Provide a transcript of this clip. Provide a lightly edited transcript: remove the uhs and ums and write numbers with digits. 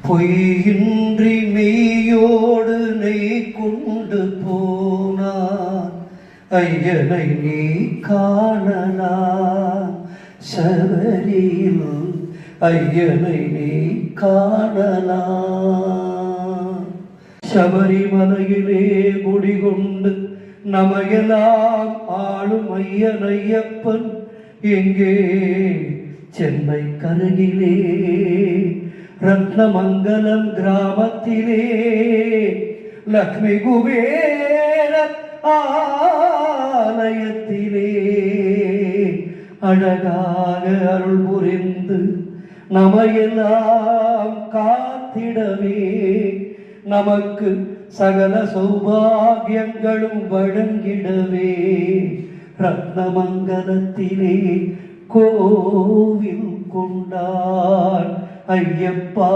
பொய்யின்றி மெய்யோடு நெய் கொண்டு போனான் ஐயனை நீ காணலாம் சபரியில் ஐயனை நீ காணலாம். சபரிமலையிலே குடிகொண்டு நமையெல்லாம் ஆளும் ஐயனையப்பன் எங்கே சென்னை கருகிலே ரத்னமங்கலம் கிராமத்திலே லக்ஷ்மி குபேர ஆலயத்திலே அழகாக அருள் புரிந்து நமையெல்லாம் காத்திடவே நமக்கு சகல சௌபாகியங்களும் வழங்கிடவே ரத்னமங்கலத்திலே கோவில் கொண்டான் ஐயப்பா.